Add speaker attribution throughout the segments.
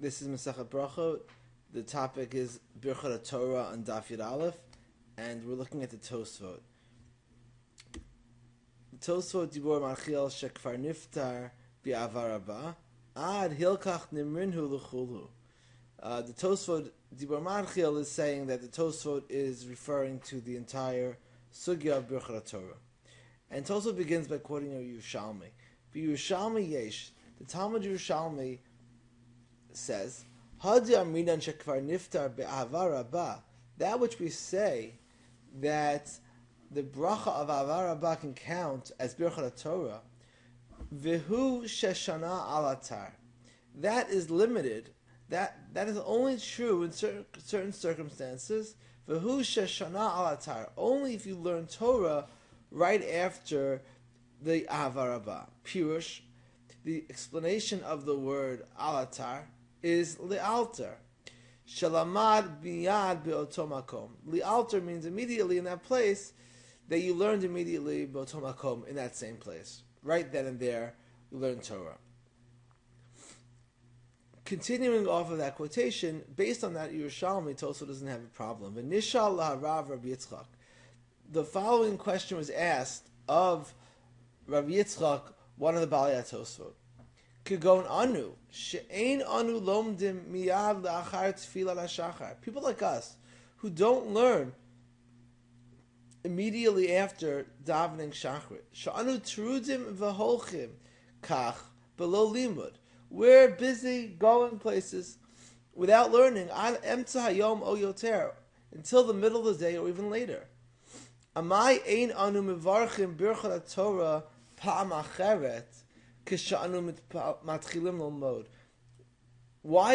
Speaker 1: This is Masechet Brachot. The topic is Birchot HaTorah on daf Aleph, and we're looking at the Tosfot. The Tosfot dibor marchiel shekfar niftar bi'avar haba ad hilkach nimrinhu l'chulhu. The Tosfot dibor marchiel is saying that the Tosfot is referring to the entire sugya of Birchot HaTorah. And Tosfot begins by quoting a Yerushalmi. Yerushalmi yesh, the Talmud Yerushalmi says, that which we say that the bracha of avar haba can count as Birchot HaTorah, vihu sheshana alatar, that is limited. That is only true in certain circumstances. Vihu sheshana alatar, only if you learn Torah right after the avar haba. Pirush, the explanation of the word alatar is li'alter. Shalamad biyad be'oto makom. Li'alter means immediately in that place, that you learned immediately be'oto makom, in that same place. Right then and there, you learn Torah. Continuing off of that quotation, based on that Yerushalmi, Tosfot doesn't have a problem. V'nishal laharav Rabbi Yitzchak. The following question was asked of Rabbi Yitzchak, one of the Balei Tosfot. People like us who don't learn immediately after davening shachrit. We're busy going places without learning until the middle of the day or even later. Why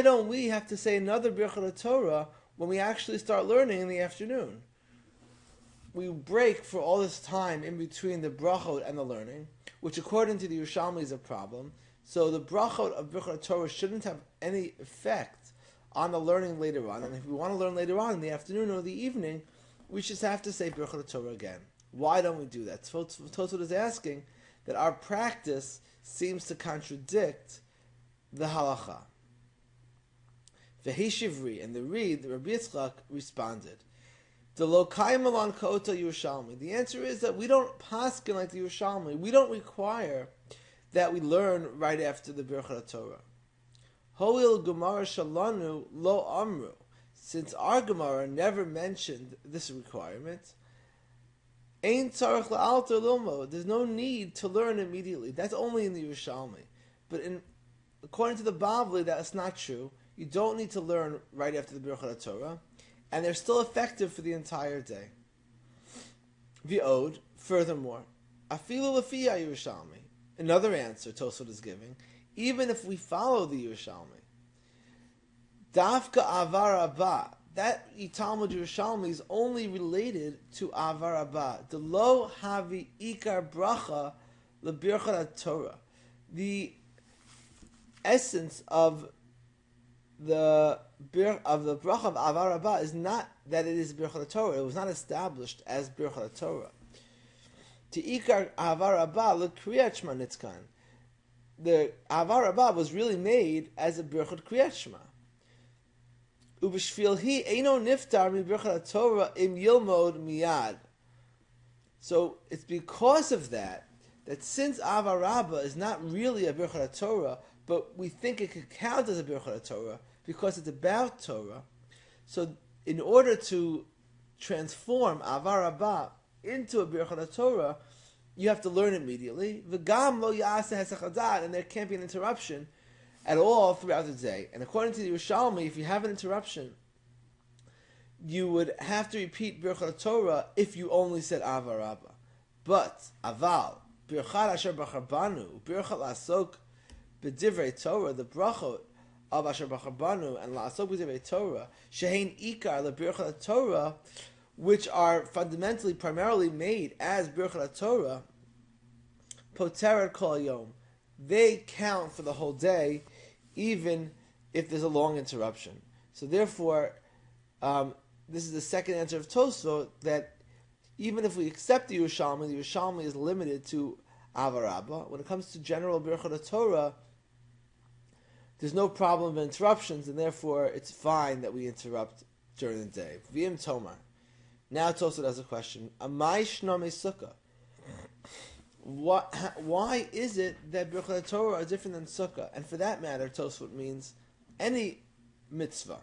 Speaker 1: don't we have to say another Birchot HaTorah when we actually start learning in the afternoon? We break for all this time in between the brachot and the learning, which according to the Yerushalmi is a problem. So the brachot of Birchot HaTorah shouldn't have any effect on the learning later on. And if we want to learn later on in the afternoon or the evening, we just have to say Birchot HaTorah again. Why don't we do that? Tosfot is asking that our practice seems to contradict the halacha. V'heshivri, and the Rabbi Yitzchak responded, the lokayim alon ka'ota Yerushalmi. The answer is that we don't paskin like the Yerushalmi. We don't require that we learn right after the Birchot HaTorah. Ho'il Gemara shalanu lo amru. Since our Gemara never mentioned this requirement, Ein tzarich la'alter lilmod. There's no need to learn immediately. That's only in the Yerushalmi. But according to the Bavli, that's not true. You don't need to learn right after the Birchot HaTorah, and they're still effective for the entire day. V'od, furthermore, afilu lefiya Yerushalmi. Another answer Tosfot is giving, even if we follow the Yerushalmi. Dafka avar haba. That Talmud Yerushalmi is only related to avar haba. The lo havi ikar bracha leBirchot HaTorah. The essence of the bracha of avar haba is not that it is Birchot HaTorah. It was not established as Birchot HaTorah. To ikar avar haba lekriyat shma nitzkan. The avar haba was really made as a Birchot kriyat shma. So it's because of that since avar haba is not really a Birchot HaTorah, but we think it could count as a Birchot HaTorah because it's about Torah. So in order to transform avar haba into a Birchot HaTorah, you have to learn immediately. And there can't be an interruption at all throughout the day. And according to the Yerushalmi, if you have an interruption, you would have to repeat Birchot HaTorah if you only said avar haba. But aval birchat asher b'charbanu birchat la'asok b'divrei Torah, the brachot of asher b'charbanu and la'asok b'divrei Torah shehein ikar leBirchot HaTorah, which are fundamentally primarily made as Birchot HaTorah, poteret kol yom, they count for the whole day, even if there's a long interruption. So therefore, this is the second answer of Tosfot, that even if we accept the Yerushalmi is limited to avar haba. When it comes to general Birchot HaTorah, there's no problem of interruptions, and therefore it's fine that we interrupt during the day. V'im Tomar. Now Tosfot has a question. Amai shname sukkah. Why is it that Birchot HaTorah are different than sukkah? And for that matter, Tosfot means any mitzvah.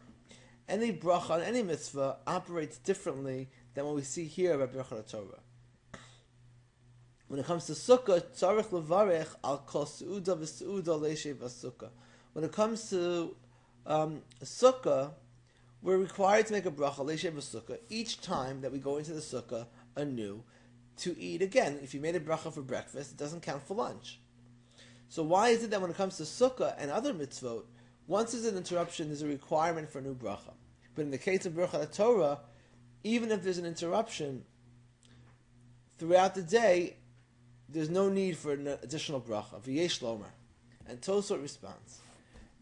Speaker 1: Any bracha on any mitzvah operates differently than what we see here about Birchot HaTorah. When it comes to sukkah, tzarich levarech al kol seuda v'seuda leishev v'sukkah. When it comes to sukkah, we're required to make a bracha leishev v'sukkah each time that we go into the sukkah anew to eat again. If you made a bracha for breakfast, it doesn't count for lunch. So why is it that when it comes to sukkah and other mitzvot, once there's an interruption, there's a requirement for a new bracha? But in the case of Birchot HaTorah, even if there's an interruption throughout the day, there's no need for an additional bracha. V'yesh lomer. And Tosfot responds,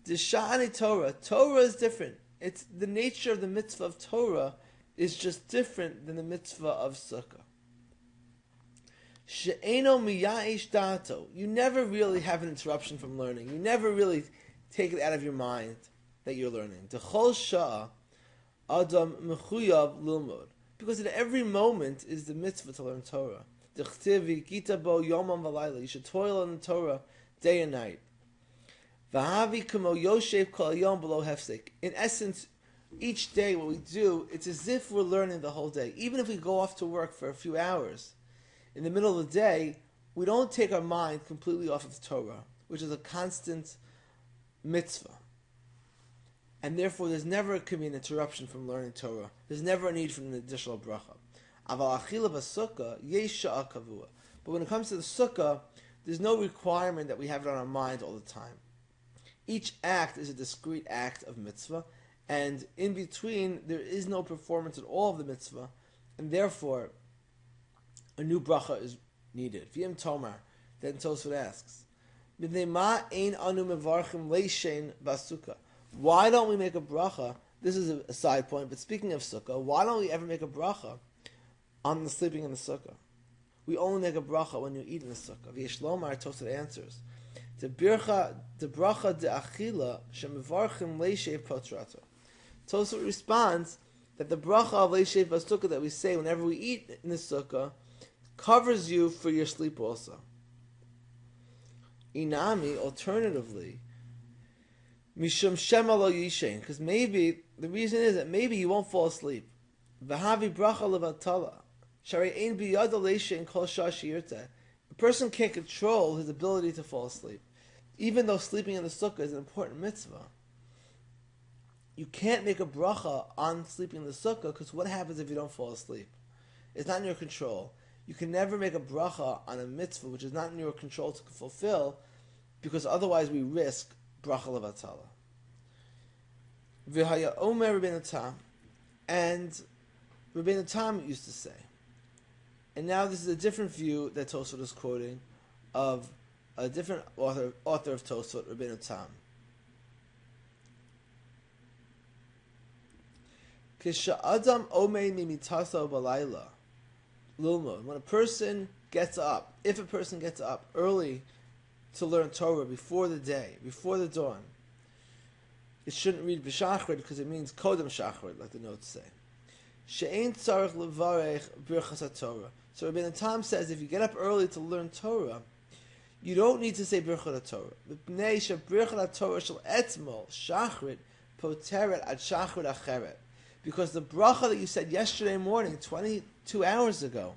Speaker 1: Disha'ani Torah. Torah is different. It's the nature of the mitzvah of Torah is just different than the mitzvah of sukkah. She'eno miya'ish da'ato. You never really have an interruption from learning. You never really take it out of your mind that you're learning. D'chol sha'a adam mechuyav lilmod. Because at every moment is the mitzvah to learn Torah. D'chtiv v'gita bo yomam v'layla. You should toil on the Torah day and night. V'havi kamo yoshev kol yom below hefsek. In essence, each day what we do, it's as if we're learning the whole day. Even if we go off to work for a few hours, in the middle of the day, we don't take our mind completely off of the Torah, which is a constant mitzvah. And therefore, there's never an interruption from learning Torah. There's never a need for an additional bracha. Aval achila b'sukkah yesh sha'a kavua. But when it comes to the sukkah, there's no requirement that we have it on our mind all the time. Each act is a discrete act of mitzvah, and in between, there is no performance at all of the mitzvah, and therefore, a new bracha is needed. V'yim tomar, then Tosfot asks, why don't we make a bracha? This is a side point, but speaking of sukkah, why don't we ever make a bracha on the sleeping in the sukkah? We only make a bracha when you eat in the sukkah. V'yesh lomar, Tosfot answers, the bracha de achila shemevarchim leishev potrato. Tosfot responds that the bracha of leishev v'sukkah that we say whenever we eat in the sukkah covers you for your sleep also. Inami, alternatively, mishum shema lo yishen, because maybe the reason is that maybe you won't fall asleep. V'havi bracha levatala sharei ein biyada leishen kol shah shirteh. A person can't control his ability to fall asleep, even though sleeping in the sukkah is an important mitzvah. You can't make a bracha on sleeping in the sukkah, because what happens if you don't fall asleep? It's not in your control. You can never make a bracha on a mitzvah which is not in your control to fulfill, because otherwise we risk bracha levatala. V'haya omer Rabbeinu Tam, and Rabbeinu Tam used to say, and now this is a different view that Tosfot is quoting of a different author of Tosfot, Rabbeinu Tam. Kisha'adam omei mimitaso balayla lilmod. When a person gets up, if a person gets up early to learn Torah before the day, before the dawn, it shouldn't read b'shachrit because it means kodem shachrit, like the notes say. She'ein tzarich levarech Birchot HaTorah. So Rabbeinu Tam says if you get up early to learn Torah, you don't need to say Birchot HaTorah. B'pnei she'Birchot HaTorah shel etzmol shachrit poteret ad shachrit acheret. Because the bracha that you said yesterday morning, 22 hours ago,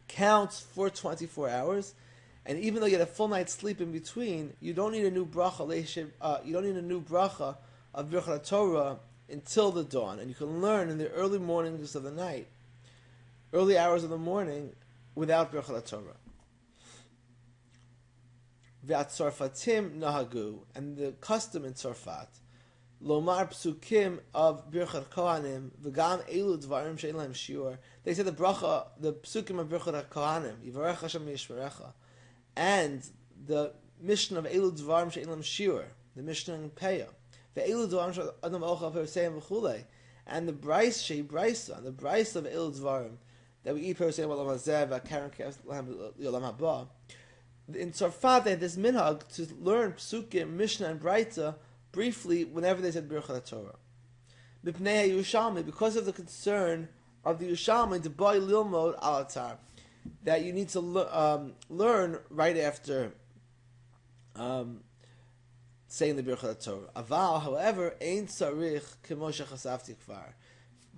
Speaker 1: counts for 24 hours, and even though you had a full night's sleep in between, you don't need a new bracha. You don't need a new bracha of Birchot HaTorah until the dawn, and you can learn in the early mornings of the night, early hours of the morning, without Birchot HaTorah. V'atzarfatim nahagu, and the custom in Tzarfat, Lomar psukim of Birchot Kohanim v'gam elu dvarim she'en lahem shiur. They say the bracha, the psukim of Birchot Kohanim, Yivarech Hashem v'yishmerecha, and the Mishnah of elu dvarim she'en lahem shiur, the Mishnah in Peah, ve'elu dvarim she'adam ochal perseim v'chulei, and the Bryce she'i Brysa, the Bryce of elu dvarim that we eat perseim v'lam hazeh v'karen k'es lahem yolam haba. in Tzarfat they had this minhag to learn Psukim, Mishnah, and Breita briefly whenever they said Birchot HaTorah. Mipnei Yerushalmi, because of the concern of the Yerushalmi, the boy lilmod al atar, that you need to learn right after saying the Birchot HaTorah. Aval, however, ein tzarich kemo shechasafti kvar.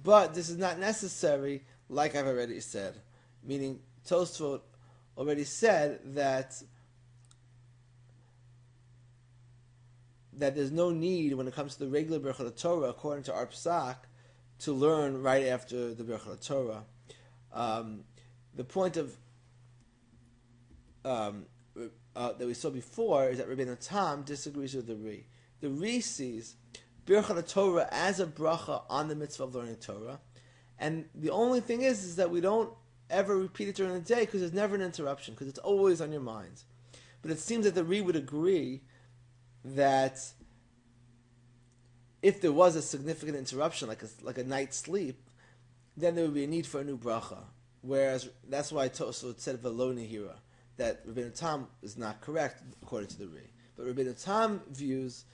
Speaker 1: But this is not necessary, like I've already said. Meaning, Tosfot already said that there's no need when it comes to the regular Birchot HaTorah, according to our Psak, to learn right after the Birchot HaTorah. The point of that we saw before is that Rabbeinu Tam disagrees with the Ri. The Ri sees Birchot HaTorah as a bracha on the mitzvah of learning Torah, and the only thing is that we don't ever repeat it during the day because there's never an interruption, because it's always on your mind. But it seems that the Ri would agree that if there was a significant interruption, like a night's sleep, then there would be a need for a new bracha. Whereas that's why Tosfot said velo nehira, that Rabbeinu Tam is not correct according to the Ri. But Rabbeinu Tam views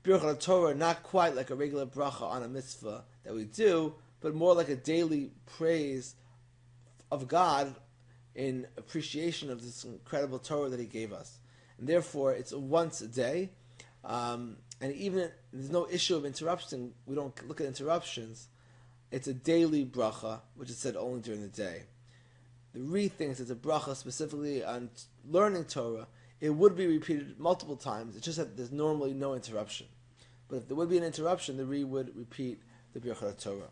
Speaker 1: Birchot HaTorah not quite like a regular bracha on a mitzvah that we do, but more like a daily praise of God in appreciation of this incredible Torah that He gave us. And therefore, it's once a day, and even there's no issue of interruption. We don't look at interruptions. It's a daily bracha, which is said only during the day. The Ri thinks it's a bracha specifically on learning Torah. It would be repeated multiple times. It's just that there's normally no interruption. But if there would be an interruption, the Ri would repeat the Birchot HaTorah.